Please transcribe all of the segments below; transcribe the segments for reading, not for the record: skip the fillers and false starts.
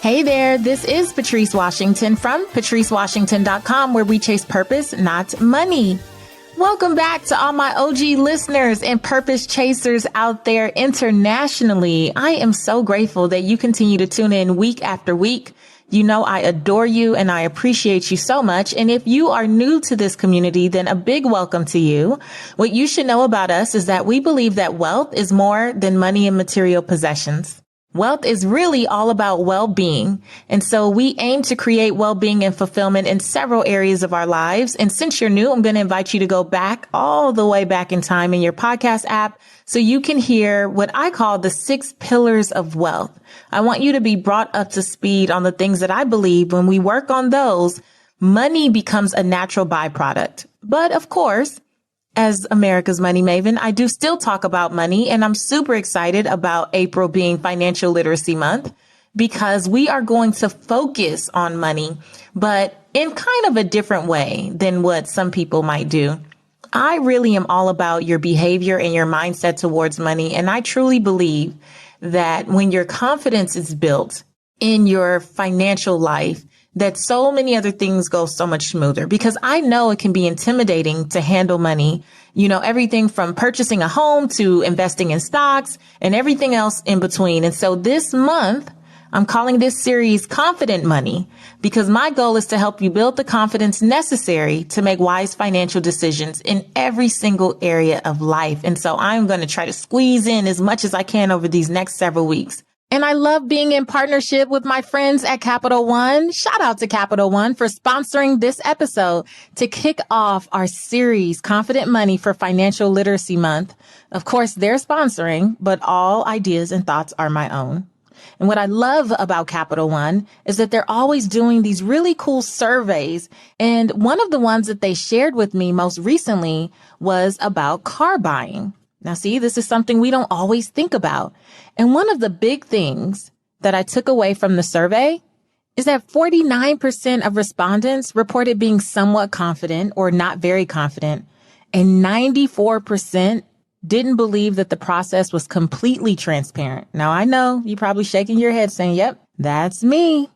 Hey there, this is Patrice Washington from patricewashington.com, where we chase purpose, not money. Welcome back to all my OG listeners and purpose chasers out there internationally. I am so grateful that you continue to tune in week after week. You know, I adore you and I appreciate you so much. And if you are new to this community, then a big welcome to you. What you should know about us is that we believe that wealth is more than money and material possessions. Wealth is really all about well-being. And so we aim to create well-being and fulfillment in several areas of our lives. And since you're new, I'm going to invite you to go back all the way back in time in your podcast app so you can hear what I call the 6 pillars of wealth. I want you to be brought up to speed on the things that I believe when we work on those, money becomes a natural byproduct. But of course, as America's money maven, I do still talk about money, and I'm super excited about April being Financial Literacy Month because we are going to focus on money, but in kind of a different way than what some people might do. I really am all about your behavior and your mindset towards money, and I truly believe that when your confidence is built in your financial life, that so many other things go so much smoother, because I know it can be intimidating to handle money, you know, everything from purchasing a home to investing in stocks and everything else in between. And so this month, I'm calling this series Confident Money, because my goal is to help you build the confidence necessary to make wise financial decisions in every single area of life. And so I'm going to try to squeeze in as much as I can over these next several weeks. And I love being in partnership with my friends at Capital One. Shout out to Capital One for sponsoring this episode to kick off our series, Confident Money for Financial Literacy Month. Of course, they're sponsoring, but all ideas and thoughts are my own. And what I love about Capital One is that they're always doing these really cool surveys. And one of the ones that they shared with me most recently was about car buying. Now, see, this is something we don't always think about. And one of the big things that I took away from the survey is that 49% of respondents reported being somewhat confident or not very confident, and 94% didn't believe that the process was completely transparent. Now, I know you're probably shaking your head saying, yep, that's me.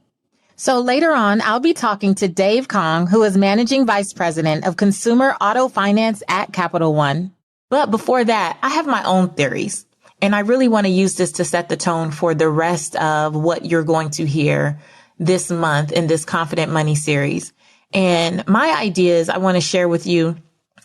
So later on, I'll be talking to Dave Kang, who is Managing Vice President of Consumer Auto Finance at Capital One. But before that, I have my own theories, and I really want to use this to set the tone for the rest of what you're going to hear this month in this Confident Money series. And my ideas I want to share with you,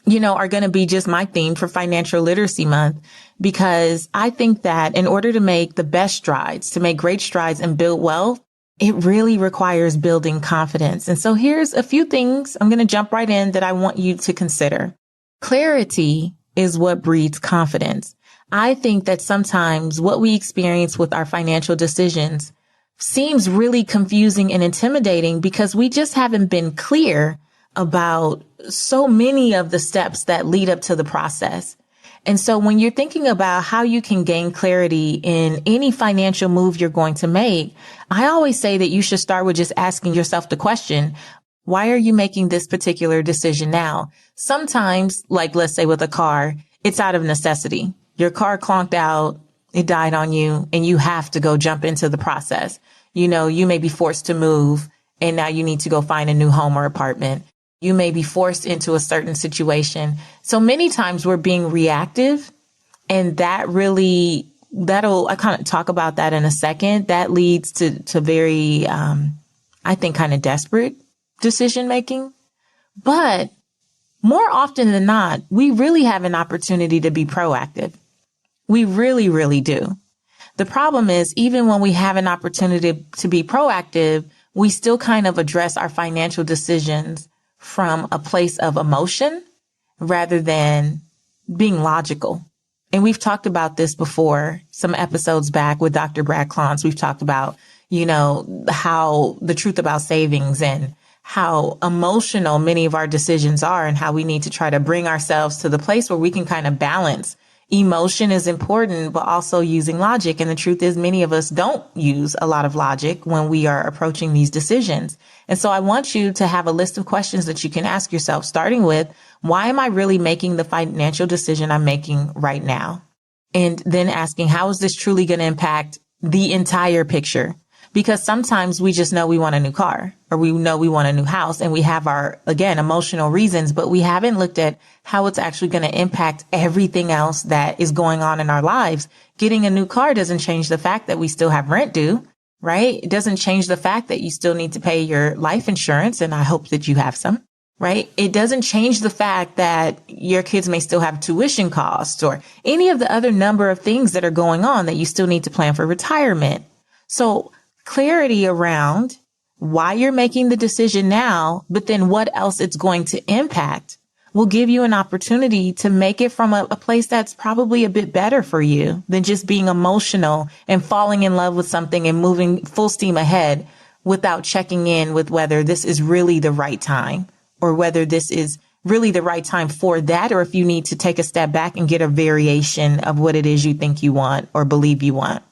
you know, are going to be just my theme for Financial Literacy Month, because I think that in order to make the best strides, to make great strides and build wealth, it really requires building confidence. And so here's a few things I'm going to jump right in that I want you to consider. Clarity is what breeds confidence. I think that sometimes what we experience with our financial decisions seems really confusing and intimidating because we just haven't been clear about so many of the steps that lead up to the process. And so when you're thinking about how you can gain clarity in any financial move you're going to make, I always say that you should start with just asking yourself the question, why are you making this particular decision now? Sometimes, like let's say with a car, it's out of necessity. Your car clonked out, it died on you, and you have to go jump into the process. You know, you may be forced to move, and now you need to go find a new home or apartment. You may be forced into a certain situation. So many times we're being reactive, and I kind of talk about that in a second. That leads to very, I think, kind of desperate decision making. But more often than not, we really have an opportunity to be proactive. We really, really do. The problem is, even when we have an opportunity to be proactive, we still kind of address our financial decisions from a place of emotion rather than being logical. And we've talked about this before, some episodes back with Dr. Brad Klontz. We've talked about, you know, how the truth about savings and how emotional many of our decisions are and how we need to try to bring ourselves to the place where we can kind of balance. Emotion is important, but also using logic. And the truth is many of us don't use a lot of logic when we are approaching these decisions. And so I want you to have a list of questions that you can ask yourself, starting with, why am I really making the financial decision I'm making right now? And then asking, how is this truly going to impact the entire picture? Because sometimes we just know we want a new car or we know we want a new house and we have our, again, emotional reasons, but we haven't looked at how it's actually going to impact everything else that is going on in our lives. Getting a new car doesn't change the fact that we still have rent due, right? It doesn't change the fact that you still need to pay your life insurance. And I hope that you have some, right? It doesn't change the fact that your kids may still have tuition costs or any of the other number of things that are going on that you still need to plan for retirement. So clarity around why you're making the decision now, but then what else it's going to impact will give you an opportunity to make it from a place that's probably a bit better for you than just being emotional and falling in love with something and moving full steam ahead without checking in with whether this is really the right time or whether this is really the right time for that, or if you need to take a step back and get a variation of what it is you think you want or believe you want.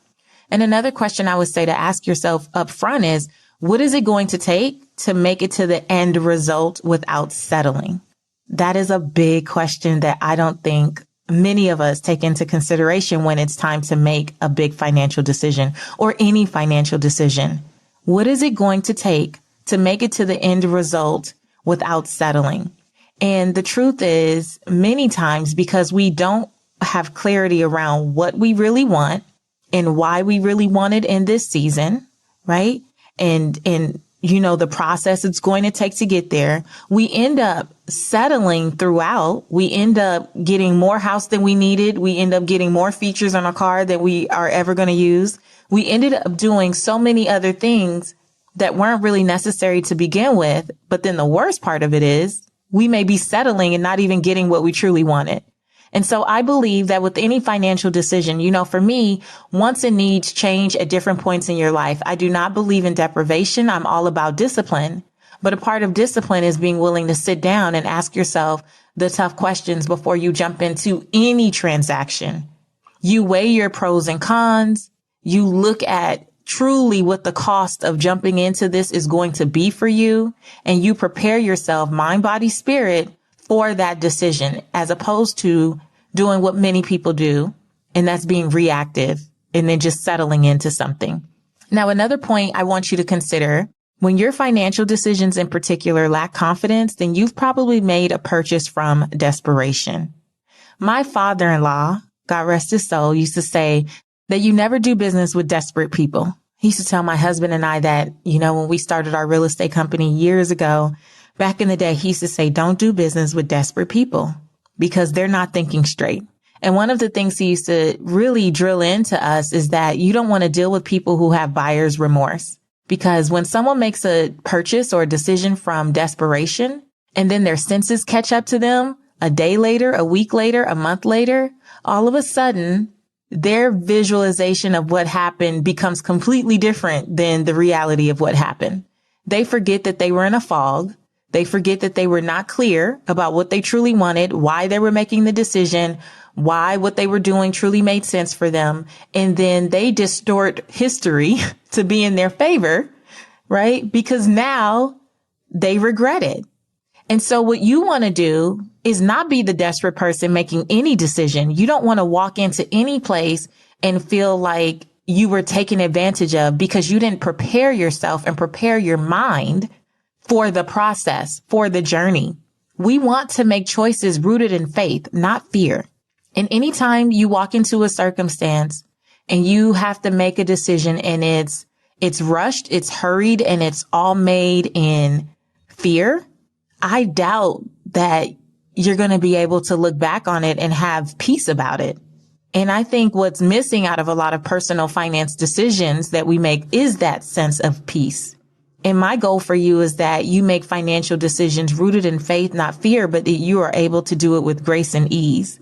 And another question I would say to ask yourself up front is, what is it going to take to make it to the end result without settling? That is a big question that I don't think many of us take into consideration when it's time to make a big financial decision or any financial decision. What is it going to take to make it to the end result without settling? And the truth is, many times, because we don't have clarity around what we really want and why we really want it in this season, right? And the process it's going to take to get there, we end up settling throughout. We end up getting more house than we needed. We end up getting more features on our car than we are ever going to use. We ended up doing so many other things that weren't really necessary to begin with. But then the worst part of it is we may be settling and not even getting what we truly wanted. And so I believe that with any financial decision, for me, wants and needs change at different points in your life. I do not believe in deprivation. I'm all about discipline. But a part of discipline is being willing to sit down and ask yourself the tough questions before you jump into any transaction. You weigh your pros and cons. You look at truly what the cost of jumping into this is going to be for you. And you prepare yourself, mind, body, spirit, for that decision, as opposed to doing what many people do, and that's being reactive and then just settling into something. Now, another point I want you to consider, when your financial decisions in particular lack confidence, then you've probably made a purchase from desperation. My father-in-law, God rest his soul, used to say that you never do business with desperate people. He used to tell my husband and I that, when we started our real estate company years ago, back in the day, he used to say, don't do business with desperate people because they're not thinking straight. And one of the things he used to really drill into us is that you don't want to deal with people who have buyer's remorse, because when someone makes a purchase or a decision from desperation and then their senses catch up to them a day later, a week later, a month later, all of a sudden their visualization of what happened becomes completely different than the reality of what happened. They forget that they were in a fog. They forget that they were not clear about what they truly wanted, why they were making the decision, why what they were doing truly made sense for them. And then they distort history to be in their favor, right? Because now they regret it. And so what you want to do is not be the desperate person making any decision. You don't want to walk into any place and feel like you were taken advantage of because you didn't prepare yourself and prepare your mind for the process, for the journey. We want to make choices rooted in faith, not fear. And anytime you walk into a circumstance and you have to make a decision and it's rushed, it's hurried, and it's all made in fear, I doubt that you're going to be able to look back on it and have peace about it. And I think what's missing out of a lot of personal finance decisions that we make is that sense of peace. And my goal for you is that you make financial decisions rooted in faith, not fear, but that you are able to do it with grace and ease.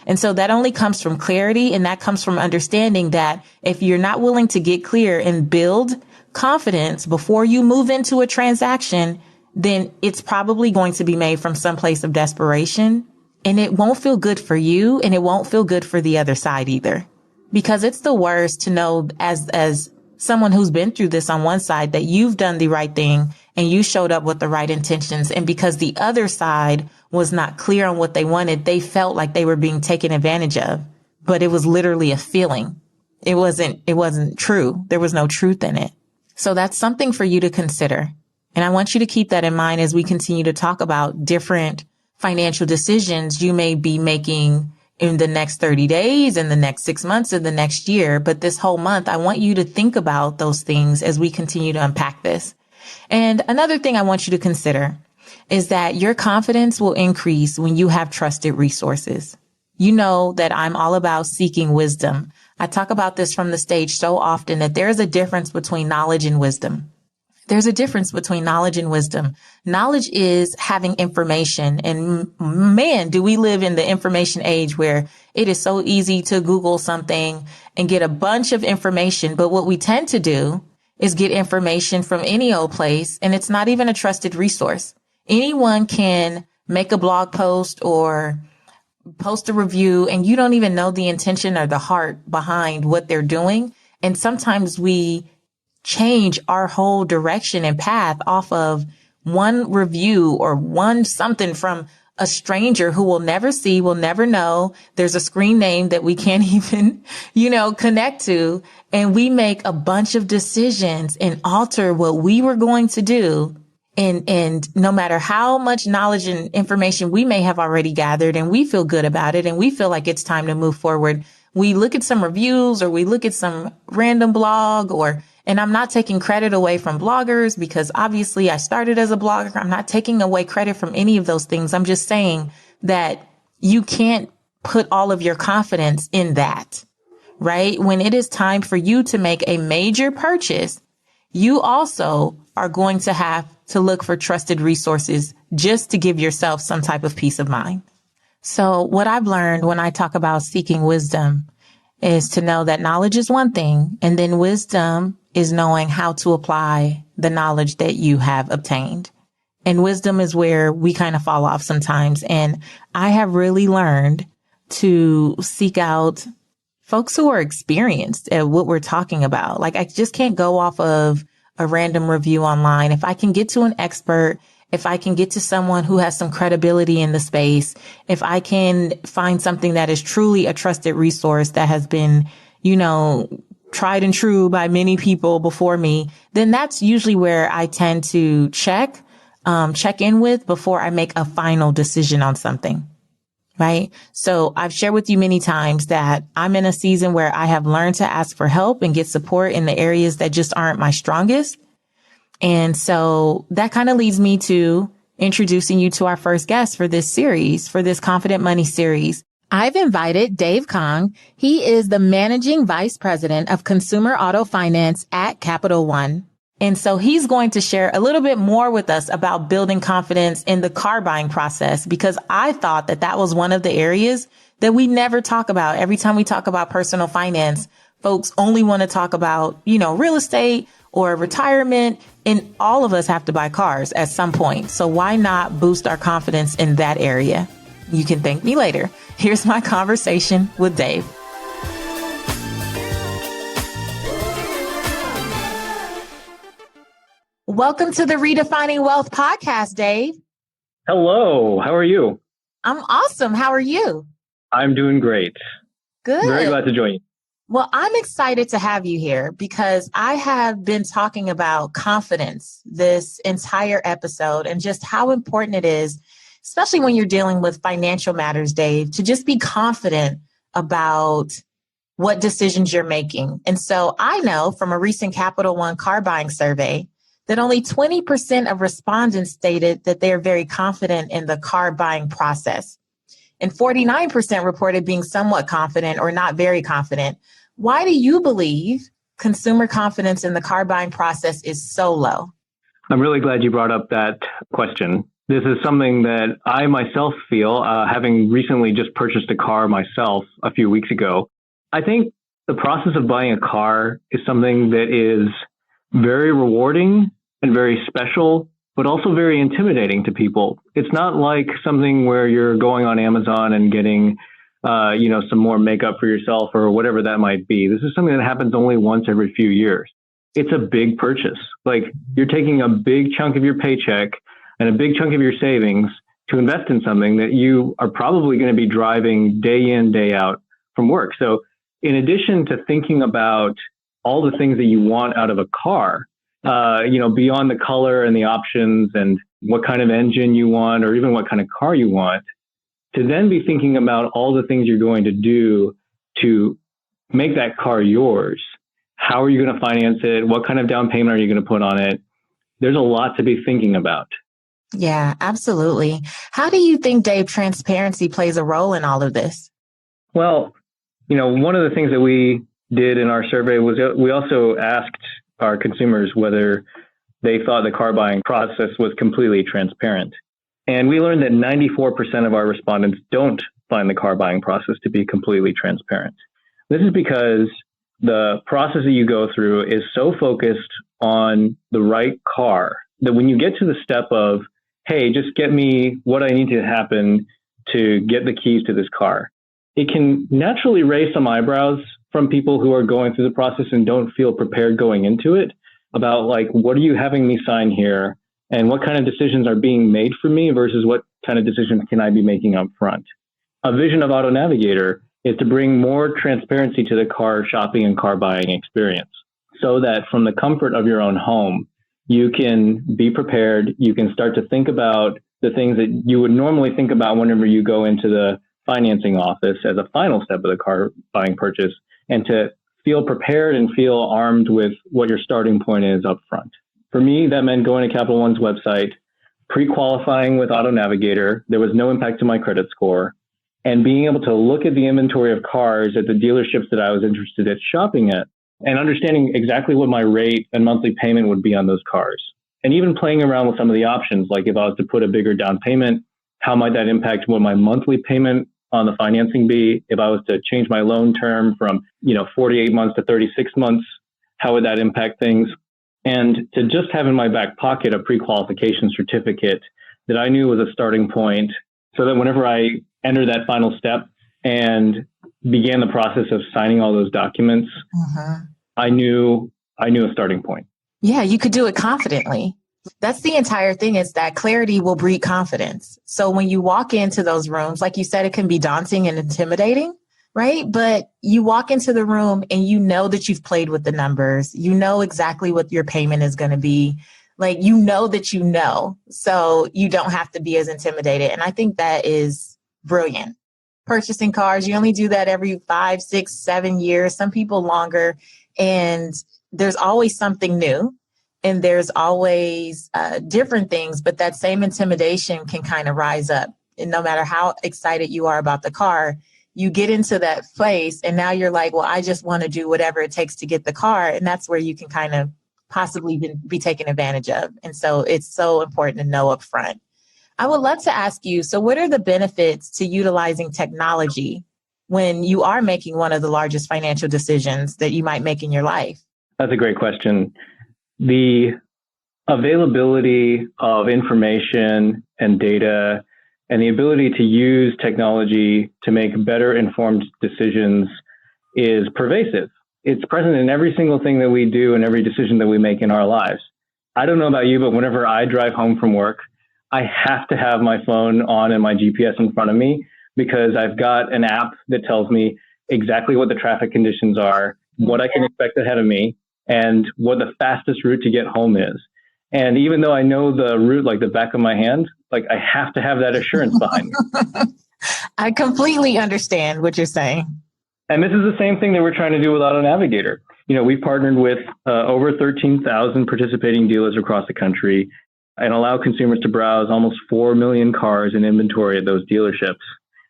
And so that only comes from clarity, and that comes from understanding that if you're not willing to get clear and build confidence before you move into a transaction, then it's probably going to be made from some place of desperation, and it won't feel good for you, and it won't feel good for the other side either. Because it's the worst to know as someone who's been through this on one side that you've done the right thing and you showed up with the right intentions. And because the other side was not clear on what they wanted, they felt like they were being taken advantage of, but it was literally a feeling. It wasn't true. There was no truth in it. So that's something for you to consider. And I want you to keep that in mind as we continue to talk about different financial decisions you may be making in the next 30 days, in the next 6 months, in the next year. But this whole month, I want you to think about those things as we continue to unpack this. And another thing I want you to consider is that your confidence will increase when you have trusted resources. You know that I'm all about seeking wisdom. I talk about this from the stage so often that there is a difference between knowledge and wisdom. There's a difference between knowledge and wisdom. Knowledge is having information. And man, do we live in the information age where it is so easy to Google something and get a bunch of information. But what we tend to do is get information from any old place, and it's not even a trusted resource. Anyone can make a blog post or post a review, and you don't even know the intention or the heart behind what they're doing. And sometimes we change our whole direction and path off of one review or one something from a stranger who will never see, will never know. There's a screen name that we can't even, connect to. And we make a bunch of decisions and alter what we were going to do. And no matter how much knowledge and information we may have already gathered and we feel good about it and we feel like it's time to move forward, we look at some reviews or we look at some random blog and I'm not taking credit away from bloggers because obviously I started as a blogger. I'm not taking away credit from any of those things. I'm just saying that you can't put all of your confidence in that, right? When it is time for you to make a major purchase, you also are going to have to look for trusted resources just to give yourself some type of peace of mind. So what I've learned when I talk about seeking wisdom is to know that knowledge is one thing, and then wisdom is knowing how to apply the knowledge that you have obtained. And wisdom is where we kind of fall off sometimes. And I have really learned to seek out folks who are experienced at what we're talking about. Like, I just can't go off of a random review online. If I can get to an expert, if I can get to someone who has some credibility in the space, if I can find something that is truly a trusted resource that has been, tried and true by many people before me, then that's usually where I tend to check in with before I make a final decision on something. Right. So I've shared with you many times that I'm in a season where I have learned to ask for help and get support in the areas that just aren't my strongest. And so that kind of leads me to introducing you to our first guest for this series, for this Confident Money series. I've invited Dave Kang. He is the Managing Vice President of Consumer Auto Finance at Capital One. And so he's going to share a little bit more with us about building confidence in the car buying process, because I thought that was one of the areas that we never talk about. Every time we talk about personal finance, folks only want to talk about, real estate or retirement, and all of us have to buy cars at some point. So why not boost our confidence in that area? You can thank me later. Here's my conversation with Dave. Welcome to the Redefining Wealth podcast, Dave. Hello. How are you? I'm awesome. How are you? I'm doing great. Good. Very glad to join you. Well, I'm excited to have you here because I have been talking about confidence this entire episode and just how important it is, especially when you're dealing with financial matters, Dave, to just be confident about what decisions you're making. And so I know from a recent Capital One car buying survey that only 20% of respondents stated that they're very confident in the car buying process. And 49% reported being somewhat confident or not very confident. Why do you believe consumer confidence in the car buying process is so low? I'm really glad you brought up that question. This is something that I myself feel, having recently just purchased a car myself a few weeks ago. I think the process of buying a car is something that is very rewarding and very special, but also very intimidating to people. It's not like something where you're going on Amazon and getting, some more makeup for yourself or whatever that might be. This is something that happens only once every few years. It's a big purchase. Like, you're taking a big chunk of your paycheck and a big chunk of your savings to invest in something that you are probably going to be driving day in, day out from work. So in addition to thinking about all the things that you want out of a car, beyond the color and the options and what kind of engine you want, or even what kind of car you want, to then be thinking about all the things you're going to do to make that car yours. How are you going to finance it? What kind of down payment are you going to put on it? There's a lot to be thinking about. Yeah, absolutely. How do you think, Dave, transparency plays a role in all of this? Well, one of the things that we did in our survey was we also asked our consumers whether they thought the car buying process was completely transparent. And we learned that 94% of our respondents don't find the car buying process to be completely transparent. This is because the process that you go through is so focused on the right car that when you get to the step of, hey, just get me what I need to happen to get the keys to this car, it can naturally raise some eyebrows from people who are going through the process and don't feel prepared going into it about, like, what are you having me sign here? And what kind of decisions are being made for me versus what kind of decisions can I be making up front? A vision of Auto Navigator is to bring more transparency to the car shopping and car buying experience, so that from the comfort of your own home, you can be prepared. You can start to think about the things that you would normally think about whenever you go into the financing office as a final step of the car buying purchase, and to feel prepared and feel armed with what your starting point is up front. For me, that meant going to Capital One's website, pre-qualifying with Auto Navigator. There was no impact to my credit score, and being able to look at the inventory of cars at the dealerships that I was interested in shopping at, and understanding exactly what my rate and monthly payment would be on those cars. And even playing around with some of the options, like if I was to put a bigger down payment, how might that impact what my monthly payment on the financing be? If I was to change my loan term from 48 months to 36 months, how would that impact things? And to just have in my back pocket a pre-qualification certificate that I knew was a starting point, so that whenever I enter that final step and began the process of signing all those documents, I knew a starting point. Yeah, you could do it confidently. That's the entire thing, is that clarity will breed confidence. So when you walk into those rooms, like you said, it can be daunting and intimidating, right? But you walk into the room and you know that you've played with the numbers. You know exactly what your payment is going to be. Like, you know that you know, so you don't have to be as intimidated. And I think that is brilliant. Purchasing cars, you only do that every 5, 6, 7 years, some people longer. And there's always something new. And there's always different things, but that same intimidation can kind of rise up. And no matter how excited you are about the car, you get into that place and now you're like, well, I just want to do whatever it takes to get the car. And that's where you can kind of possibly be taken advantage of. And so it's so important to know up front. I would love to ask you, so what are the benefits to utilizing technology when you are making one of the largest financial decisions that you might make in your life? That's a great question. The availability of information and data and the ability to use technology to make better informed decisions is pervasive. It's present in every single thing that we do and every decision that we make in our lives. I don't know about you, but whenever I drive home from work, I have to have my phone on and my GPS in front of me, because I've got an app that tells me exactly what the traffic conditions are, what I can expect ahead of me, and what the fastest route to get home is. And even though I know the route like the back of my hand, like, I have to have that assurance behind me. I completely understand what you're saying. And this is the same thing that we're trying to do with Auto Navigator. We've partnered with over 13,000 participating dealers across the country and allow consumers to browse almost 4 million cars in inventory at those dealerships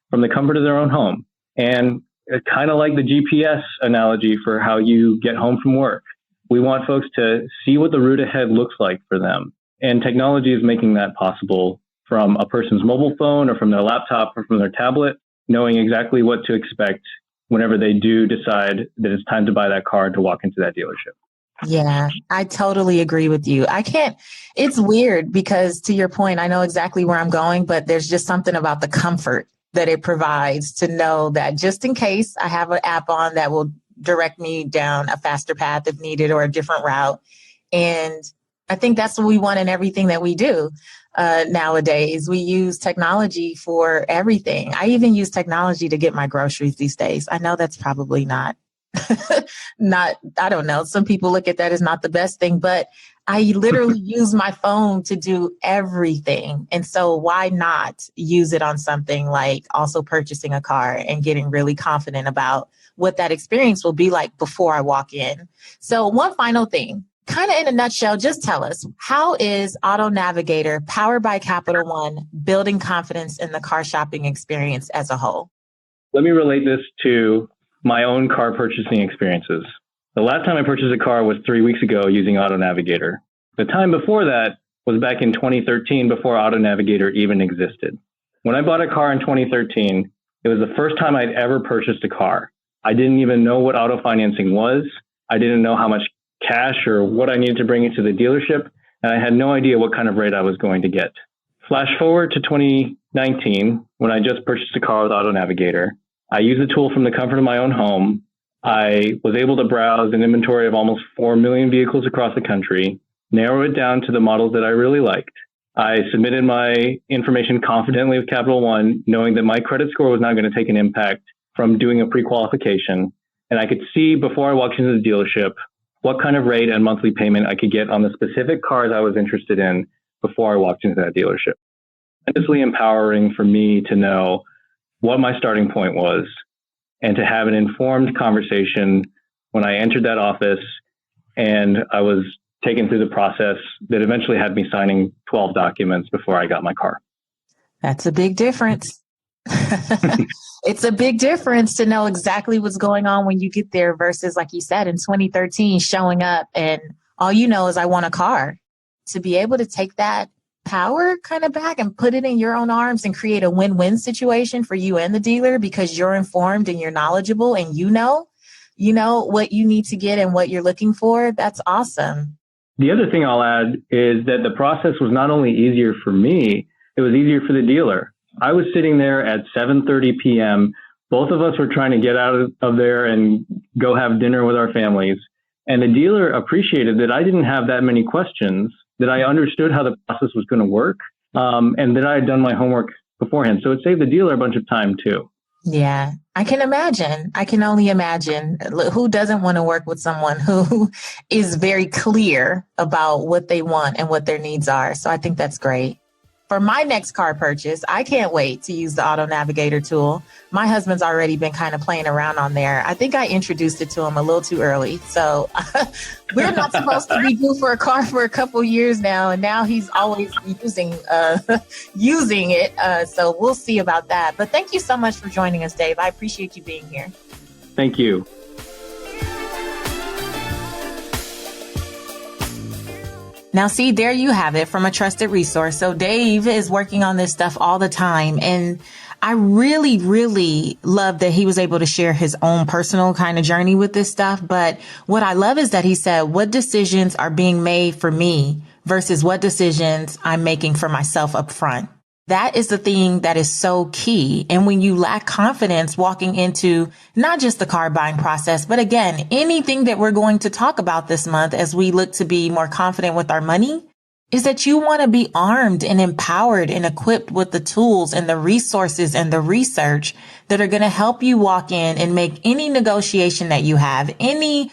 from the comfort of their own home. And it's kind of like the GPS analogy for how you get home from work. We want folks to see what the route ahead looks like for them. And technology is making that possible, from a person's mobile phone or from their laptop or from their tablet, knowing exactly what to expect whenever they do decide that it's time to buy that car and to walk into that dealership. Yeah, I totally agree with you. It's weird because, to your point, I know exactly where I'm going, but there's just something about the comfort that it provides to know that just in case I have an app on that will direct me down a faster path if needed, or a different route. And I think that's what we want in everything that we do nowadays. We use technology for everything. I even use technology to get my groceries these days. I know that's probably not not, I don't know. Some people look at that as not the best thing, but I literally use my phone to do everything. And so why not use it on something like also purchasing a car and getting really confident about what that experience will be like before I walk in? So one final thing, kind of in a nutshell, just tell us, how is Auto Navigator powered by Capital One building confidence in the car shopping experience as a whole? Let me relate this to my own car purchasing experiences. The last time I purchased a car was 3 weeks ago using Auto Navigator. The time before that was back in 2013, before Auto Navigator even existed. When I bought a car in 2013, it was the first time I'd ever purchased a car. I didn't even know what auto financing was. I didn't know how much cash or what I needed to bring into the dealership, and I had no idea what kind of rate I was going to get. Flash forward to 2019, when I just purchased a car with Auto Navigator. I used the tool from the comfort of my own home. I was able to browse an inventory of almost 4 million vehicles across the country, narrow it down to the models that I really liked. I submitted my information confidently with Capital One, knowing that my credit score was not going to take an impact from doing a pre-qualification. And I could see before I walked into the dealership what kind of rate and monthly payment I could get on the specific cars I was interested in before I walked into that dealership. Tremendously empowering for me to know what my starting point was and to have an informed conversation when I entered that office and I was taken through the process that eventually had me signing 12 documents before I got my car. That's a big difference. It's a big difference to know exactly what's going on when you get there versus, like you said, in 2013, showing up and all you know is I want a car. To be able to take that power kind of back and put it in your own arms and create a win-win situation for you and the dealer because you're informed and you're knowledgeable and you know what you need to get and what you're looking for. That's awesome. The other thing I'll add is that the process was not only easier for me, it was easier for the dealer. I was sitting there at 7:30 p.m. Both of us were trying to get out of there and go have dinner with our families. And the dealer appreciated that I didn't have that many questions, that I understood how the process was going to work, and that I had done my homework beforehand. So it saved the dealer a bunch of time too. Yeah, I can imagine. I can only imagine. Who doesn't want to work with someone who is very clear about what they want and what their needs are? So I think that's great. For my next car purchase, I can't wait to use the Auto Navigator tool. My husband's already been kind of playing around on there. I think I introduced it to him a little too early. So we're not supposed to be due for a car for a couple years now. And now he's always using it. So we'll see about that. But thank you so much for joining us, Dave. I appreciate you being here. Thank you. Now, see, there you have it from a trusted resource. So Dave is working on this stuff all the time. And I really, really love that he was able to share his own personal kind of journey with this stuff. But what I love is that he said, what decisions are being made for me versus what decisions I'm making for myself up front. That is the thing that is so key. And when you lack confidence walking into not just the car buying process, but again, anything that we're going to talk about this month as we look to be more confident with our money, is that you want to be armed and empowered and equipped with the tools and the resources and the research that are going to help you walk in and make any negotiation that you have, any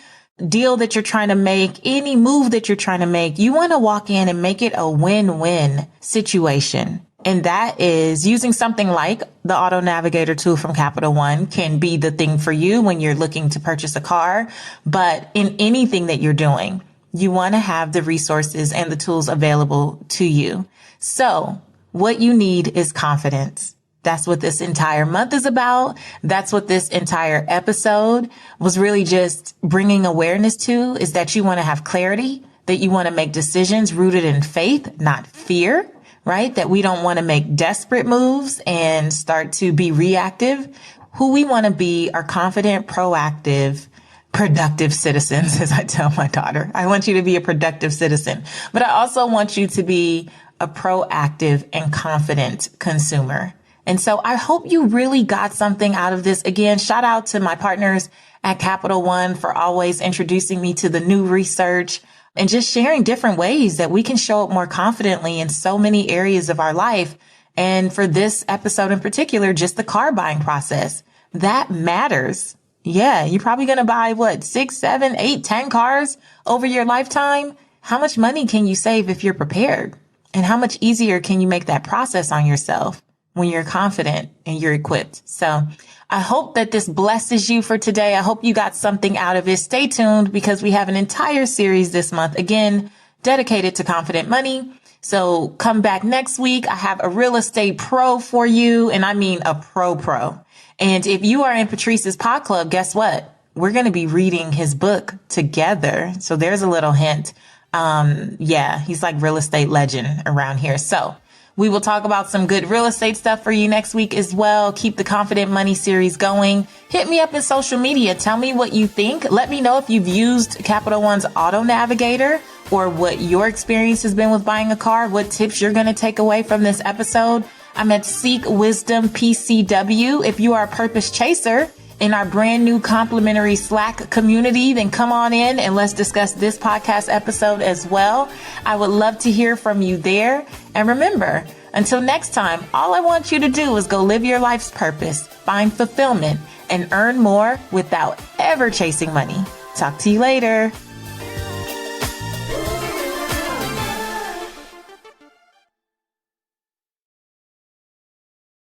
deal that you're trying to make, any move that you're trying to make. You want to walk in and make it a win-win situation. And that is using something like the Auto Navigator tool from Capital One can be the thing for you when you're looking to purchase a car. But in anything that you're doing, you want to have the resources and the tools available to you. So what you need is confidence. That's what this entire month is about. That's what this entire episode was really just bringing awareness to, is that you want to have clarity, that you want to make decisions rooted in faith, not fear. Right? That we don't want to make desperate moves and start to be reactive. Who we want to be are confident, proactive, productive citizens, as I tell my daughter. I want you to be a productive citizen, but I also want you to be a proactive and confident consumer. And so I hope you really got something out of this. Again, shout out to my partners at Capital One for always introducing me to the new research and just sharing different ways that we can show up more confidently in so many areas of our life. And for this episode in particular, just the car buying process, that matters. Yeah, you're probably going to buy what, 6, 7, 8, 10 cars over your lifetime. How much money can you save if you're prepared? And how much easier can you make that process on yourself when you're confident and you're equipped? So I hope that this blesses you for today. I hope you got something out of it. Stay tuned because we have an entire series this month, again, dedicated to confident money. So come back next week. I have a real estate pro for you. And I mean a pro. And if you are in Patrice's pod club, guess what? We're going to be reading his book together. So there's a little hint. Yeah, he's like real estate legend around here. So we will talk about some good real estate stuff for you next week as well. Keep the Confident Money series going. Hit me up in social media. Tell me what you think. Let me know if you've used Capital One's Auto Navigator or what your experience has been with buying a car, what tips you're going to take away from this episode. I'm at Seek Wisdom PCW. If you are a purpose chaser in our brand new complimentary Slack community, then come on in and let's discuss this podcast episode as well. I would love to hear from you there. And remember, until next time, all I want you to do is go live your life's purpose, find fulfillment, and earn more without ever chasing money. Talk to you later.